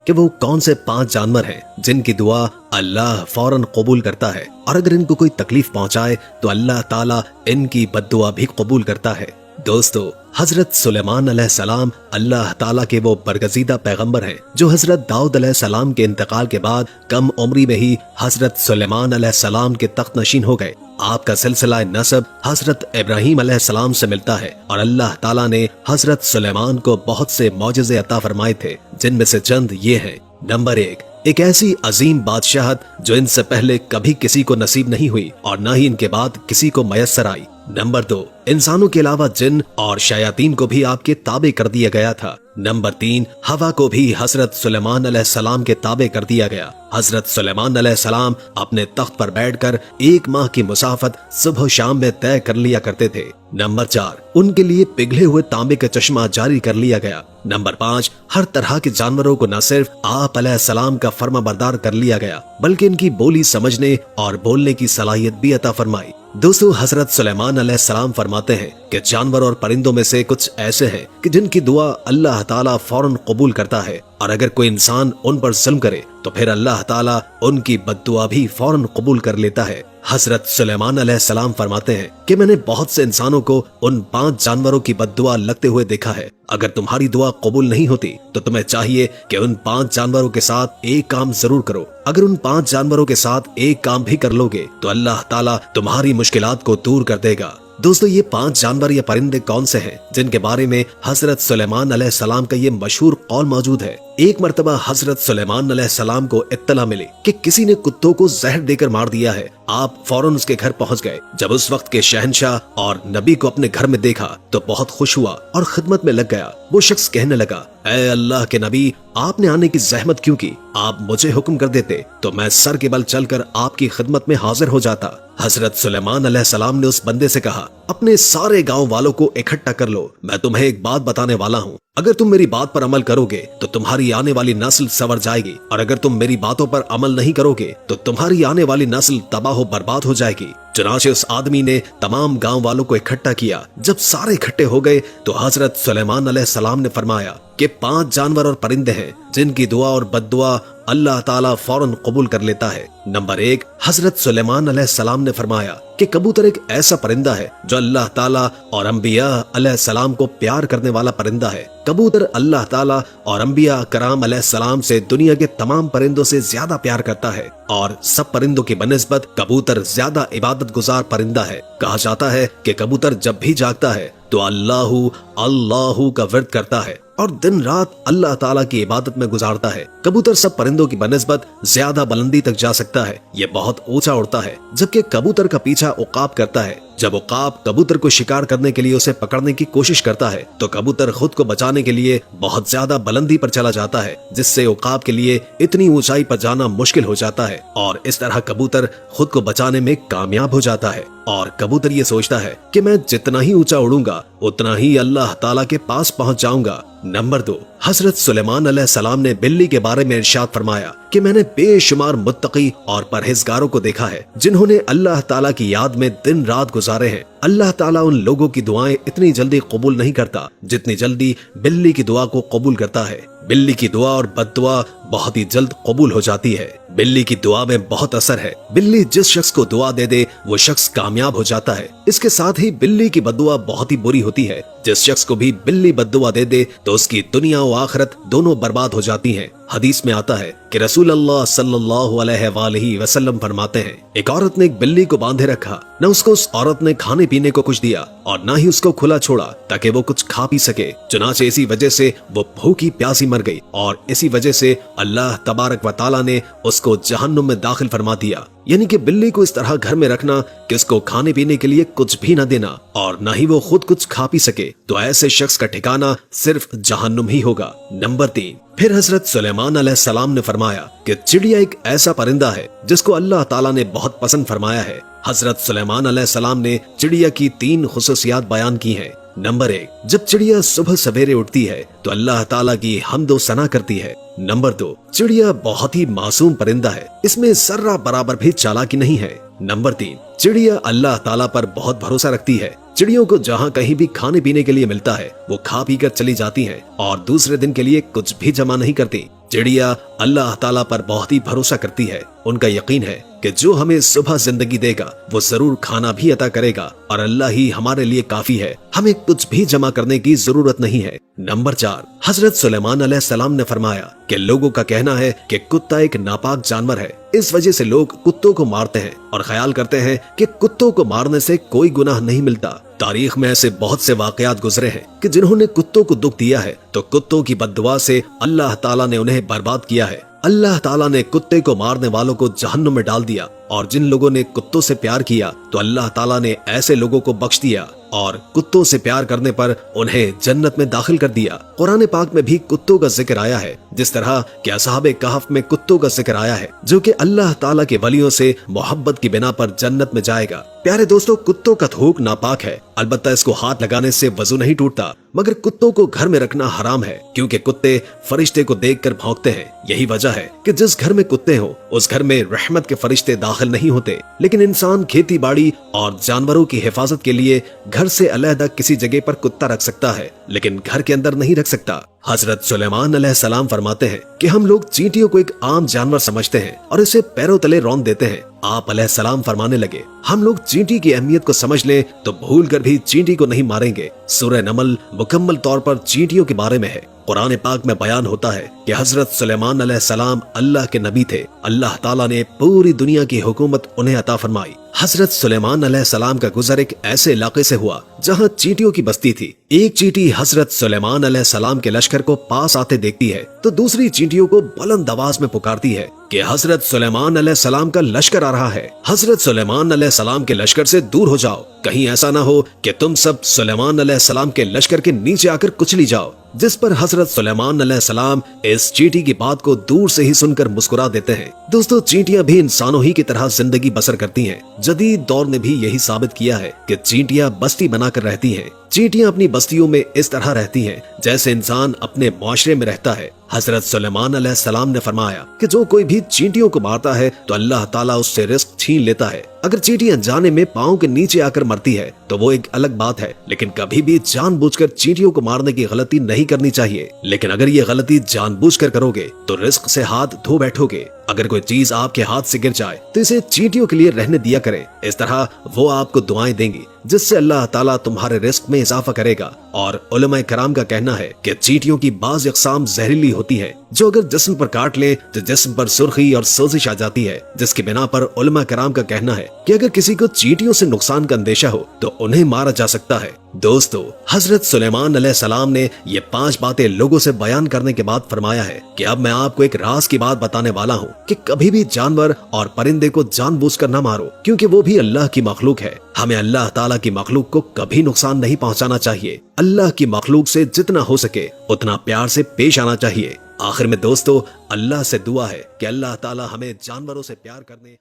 कि वो कौन से 5 जानवर हैं जिनकी दुआ अल्लाह फौरन कबूल करता है, और अगर इनको कोई तकलीफ पहुंचाए तो अल्लाह ताला इनकी बद्दुआ भी कबूल करता है। दोस्तों, हजरत सुलेमान अलैहिस्सलाम अल्लाह ताला के वो बरगजीदा पैगंबर हैं जो हजरत दाऊद अलैहिस्सलाम के इंतकाल के बाद कम उम्री में ही हजरत सुलेमान अलैहिस्सलाम के तख्त नशीन हो गए। आपका सिलसिला नसब हजरत इब्राहीम अलैहिस्सलाम से मिलता है और अल्लाह ताला ने हजरत सुलेमान को बहुत से मौजज़े अता फरमाए थे, जिनमें से चंद ये हैं। नंबर 1, एक ऐसी अजीम बादशाहत जो इनसे पहले कभी किसी को नसीब नहीं हुई और न ही इनके बाद किसी को मयस्सर आई। नंबर 2, इंसानों के अलावा जिन और शयातीन को भी आपके ताबे कर दिया गया था। नंबर 3, हवा को भी हजरत सुलेमान अलैहिस्सलाम के ताबे कर दिया गया। हजरत सुलेमान अलैहिस्सलाम अपने तख्त पर बैठकर 1 माह की मुसाफत सुबह शाम में तय कर लिया करते थे। नंबर 4, उनके लिए पिघले हुए तांबे का चश्मा जारी कर लिया गया। नंबर 5, हर तरह के जानवरों को न सिर्फ आप अलैहिस्सलाम का फर्माबरदार कर लिया गया, बल्कि इनकी बोली समझने और बोलने की सलाहियत भी अता फरमाई। दोस्तों, हजरत सुलेमान अलैहिस्सलाम फरमाते हैं कि जानवर और परिंदों में से कुछ ऐसे हैं कि जिनकी दुआ अल्लाह ताला फौरन कबूल करता है, और अगर कोई इंसान उन पर जुल्म करे तो फिर अल्लाह ताला उनकी बद्दुआ भी फौरन कबूल कर लेता है। हजरत सुलेमान अलैहिस्सलाम फरमाते हैं कि मैंने बहुत से इंसानों को उन 5 जानवरों की बद्दुआ लगते हुए देखा है। अगर तुम्हारी दुआ कबूल नहीं होती तो तुम्हें चाहिए कि उन 5 जानवरों के साथ एक काम जरूर करो। अगर उन 5 जानवरों के साथ एक काम भी कर लोगे तो अल्लाह ताला तुम्हारी मुश्किलात को दूर कर देगा। दोस्तों, ये 5 जानवर या परिंदे कौन से हैं जिनके बारे में हजरत सुलेमान अलैहिस्सलाम का ये मशहूर कौल मौजूद है। एक मर्तबा हजरत सुलेमान अलैहिस्सलाम को इत्तला मिली कि किसी ने कुत्तों को जहर देकर मार दिया है। आप फौरन उसके घर पहुंच गए। जब उस वक्त के शहंशाह और नबी को अपने घर में देखा तो बहुत खुश हुआ और खिदमत में लग गया। वो शख्स कहने लगा, ऐ अल्लाह के नबी, आपने आने की जहमत क्यों की? आप मुझे हुक्म कर देते तो मैं सर के बल चलकर आपकी खिदमत में हाजिर हो जाता। हजरत सुलेमान अलैहिस्सलाम ने उस बंदे से कहा, अपने सारे गांव वालों को इकट्ठा कर लो, मैं तुम्हें एक बात बताने वाला हूँ। अगर तुम मेरी बात पर अमल करोगे तो तुम्हारी आने वाली नस्ल संवर जाएगी, और अगर तुम मेरी बातों पर अमल नहीं करोगे तो तुम्हारी आने वाली नस्ल तबाह बर्बाद हो जाएगी। चुनाचे उस आदमी ने तमाम गांव वालों को इकट्ठा किया। जब सारे इकट्ठे हो गए तो हजरत सुलेमान अलैहिस्सलाम ने फरमाया कि 5 जानवर और परिंदे हैं जिनकी दुआ और बद्दुआ अल्लाह ताला फौरन कबूल कर लेता है। नंबर 1, हजरत सुलेमान अलैहिस्सलाम ने फरमाया कि कबूतर एक ऐसा परिंदा है जो अल्लाह ताला और अंबिया अलैहिस्सलाम को प्यार करने वाला परिंदा है। कबूतर अल्लाह ताला और अंबिया कराम अलैहिस्सलाम से दुनिया के तमाम परिंदों से ज्यादा प्यार करता है, और सब परिंदों की बनिस्बत कबूतर ज्यादा इबादत गुजार परिंदा है। कहा जाता है कि कबूतर जब भी जागता है तो अल्लाहू अल्लाहू का विर्द करता है और दिन रात अल्लाह ताला की इबादत में गुजारता है। कबूतर सब परिंदों की बनिस्बत ज्यादा बुलंदी तक जा सकता है, ये बहुत ऊंचा उड़ता है, जबकि कबूतर का पीछा उकाब करता है। जब उकाब कबूतर को शिकार करने के लिए उसे पकड़ने की कोशिश करता है तो कबूतर खुद को बचाने के लिए बहुत ज्यादा बुलंदी पर चला जाता है, जिससे उकाब के लिए इतनी ऊंचाई पर जाना मुश्किल हो जाता है, और इस तरह कबूतर खुद को बचाने में कामयाब हो जाता है। और कबूतर ये सोचता है कि मैं जितना ही ऊंचा उड़ूंगा उतना ही अल्लाह ताला के पास पहुंच जाऊंगा। नंबर 2, हजरत सुलेमान अलैहिस्सलाम ने बिल्ली के बारे में इरशाद फरमाया कि मैंने बेशुमार मुत्तकी और परहेजगारों को देखा है जिन्होंने अल्लाह ताला की याद में दिन रात गुजारे हैं। अल्लाह ताला उन लोगों की दुआएं इतनी जल्दी कबूल नहीं करता जितनी जल्दी बिल्ली की दुआ को कबूल करता है। बिल्ली की दुआ और बद्दुआ बहुत ही जल्द कबूल हो जाती है। बिल्ली की दुआ में बहुत असर है। बिल्ली जिस शख्स को दुआ दे दे वो शख्स कामयाब हो जाता है। इसके साथ ही बिल्ली की बद्दुआ बहुत ही बुरी होती है। जिस शख्स को भी बिल्ली बद्दुआ दे दे तो उसकी दुनिया और आखिरत दोनों बर्बाद हो जाती हैं। हदीस में आता है कि रसूल अल्लाह सल्लल्लाहु अलैहि वसल्लम फरमाते हैं, एक औरत ने एक बिल्ली को बांधे रखा, न उसको उस औरत ने खाने पीने को कुछ दिया और न ही उसको खुला छोड़ा ताकि वो कुछ खा पी सके। चुनाचे इसी वजह से वो भूखी प्यासी मर गई, और इसी वजह से अल्लाह तबारक व तआला ने उसको जहन्नुम में दाखिल फरमा दिया। यानी कि बिल्ली को इस तरह घर में रखना कि उसको खाने पीने के लिए कुछ भी न देना और न ही वो खुद कुछ खा पी सके, तो ऐसे शख्स का ठिकाना सिर्फ जहन्नुम ही होगा। नंबर 3, फिर हजरत सुलेमान अलैहिस्सलाम ने फरमाया कि चिड़िया एक ऐसा परिंदा है जिसको अल्लाह ताला ने बहुत पसंद फरमाया है। हजरत सुलेमान अलैहिस्सलाम ने चिड़िया की 3 खुसूसियात बयान की हैं। नंबर 1, जब चिड़िया सुबह सवेरे उठती है तो अल्लाह ताला की हम्दो सना करती है। नंबर 2, चिड़िया बहुत ही मासूम परिंदा है, इसमें जर्रा बराबर भी चालाकी नहीं है। नंबर 3, चिड़िया अल्लाह ताला पर बहुत भरोसा रखती है। चिड़ियों को जहाँ कहीं भी खाने पीने के लिए मिलता है वो खा पी कर चली जाती हैं और दूसरे दिन के लिए कुछ भी जमा नहीं करती। चिड़िया अल्लाह ताला पर बहुत ही भरोसा करती है। उनका यकीन है कि जो हमें सुबह जिंदगी देगा वो जरूर खाना भी अता करेगा और अल्लाह ही हमारे लिए काफी है, हमें कुछ भी जमा करने की जरूरत नहीं है। नंबर 4, हजरत सुलेमान अलैहिस्सलाम ने फरमाया कि लोगों का कहना है कि कुत्ता एक नापाक जानवर है, इस वजह से लोग कुत्तों को मारते हैं और ख्याल करते हैं कि कुत्तों को मारने से कोई गुनाह नहीं मिलता। तारीख में ऐसे बहुत से वाकयात गुजरे हैं कि जिन्होंने कुत्तों को दुख दिया है तो कुत्तों की बद्दुआ से अल्लाह ताला ने उन्हें बर्बाद किया है। अल्लाह ताला ने कुत्ते को मारने वालों को जहन्नुम में डाल दिया और जिन लोगों ने कुत्तों से प्यार किया तो अल्लाह ताला ने ऐसे लोगों को बख्श दिया और कुत्तों से प्यार करने पर उन्हें जन्नत में दाखिल कर दिया। कुरान पाक में भी कुत्तों का जिक्र आया है, जिस तरह कि असहाबे कहफ में कुत्तों का जिक्र आया है जो कि अल्लाह ताला के वलियों से मोहब्बत की बिना पर जन्नत में जाएगा। प्यारे दोस्तों, कुत्तों का थूक नापाक है, अलबत्ता इसको हाथ लगाने से वजू नहीं टूटता, मगर कुत्तों को घर में रखना हराम है क्योंकि कुत्ते फरिश्ते को देखकर भौंकते हैं। यही वजह है कि जिस घर में कुत्ते हो उस घर में रहमत के फरिश्ते दाखिल नहीं होते। लेकिन इंसान खेती बाड़ी और जानवरों की हिफाजत के लिए घर से अलहदा किसी जगह पर कुत्ता रख सकता है, लेकिन घर के अंदर नहीं रख सकता। हजरत सुलेमान अलैहिस्सलाम फरमाते हैं कि हम लोग चींटियों को एक आम जानवर समझते हैं और इसे पैरों तले रौंद देते हैं। आप अलैहिस्सलाम फरमाने लगे, हम लोग चींटी की अहमियत को समझ लें तो भूल कर भी चींटी को नहीं मारेंगे। सूरह नमल मुकम्मल तौर पर चींटियों के बारे में है। कुरान पाक में बयान होता है कि हजरत सुलेमान अलैहिस्सलाम अल्लाह के नबी थे। अल्लाह ताला ने पूरी दुनिया की हुकूमत उन्हें अता फरमाई। हजरत सुलेमान अलैहिस्सलाम का गुजर एक ऐसे इलाके से हुआ जहाँ चींटियों की बस्ती थी। एक चींटी हजरत सुलेमान अलैहिस्सलाम के लश्कर को पास आते देखती है तो दूसरी चींटियों को बुलंद आवाज में पुकारती है कि हजरत सुलेमान अलैहिस्सलाम का लश्कर आ रहा है, हजरत सुलेमान अलैहिस्सलाम के लश्कर से दूर हो जाओ, कहीं ऐसा ना हो कि तुम सब सुलेमान अलैहिस्सलाम के लश्कर के नीचे आकर कुचली जाओ। जिस पर हजरत सुलेमान अलैहिस्सलाम इस चींटी की बात को दूर से ही सुनकर मुस्कुरा देते हैं। दोस्तों, चींटियां भी इंसानों ही की तरह जिंदगी बसर करती हैं। जदीद दौर ने भी यही साबित किया है कि चींटियां बस्ती बनाकर रहती हैं। चींटियां अपनी बस्तियों में इस तरह रहती हैं जैसे इंसान अपने मुआशरे में रहता है। हजरत सुलेमान अलैहिस्सलाम ने फरमाया कि जो कोई भी चींटियों को मारता है तो अल्लाह ताला उससे रिस्क छीन लेता है। अगर चींटी अनजाने में पाँव के नीचे आकर मरती है तो वो एक अलग बात है, लेकिन कभी भी जानबूझकर चींटियों को मारने की गलती नहीं करनी चाहिए। लेकिन अगर ये गलती जानबूझकर करोगे तो रिस्क से हाथ धो बैठोगे। अगर कोई चीज आपके हाथ से गिर जाए तो इसे चींटियों के लिए रहने दिया करें। इस तरह वो आपको दुआएं देंगी जिससे अल्लाह ताला तुम्हारे रिस्क में इजाफा करेगा। और उलमाए कराम का कहना है कि चींटियों की बाज अक़साम जहरीली होती है जो अगर जिस्म पर काट ले तो जिस्म पर सुर्खी और सोजिश आ जाती है, जिसकी बिना पर उलमा कराम का कहना है कि अगर किसी को चींटियों से नुकसान का अंदेशा हो तो उन्हें मारा जा सकता है। दोस्तों, हजरत सुलेमान अलैहिस्सलाम ने ये 5 बातें लोगों से बयान करने के बाद फरमाया है कि अब मैं आपको एक राज की बात बताने वाला हूँ कि कभी भी जानवर और परिंदे को जानबूझकर न मारो, क्योंकि वो भी अल्लाह की मखलूक है। हमें अल्लाह ताला की मखलूक को कभी नुकसान नहीं पहुँचाना चाहिए। अल्लाह की मखलूक से जितना हो सके उतना प्यार से पेश आना चाहिए। आखिर में दोस्तों, अल्लाह से दुआ है कि अल्लाह ताला हमें जानवरों से प्यार करने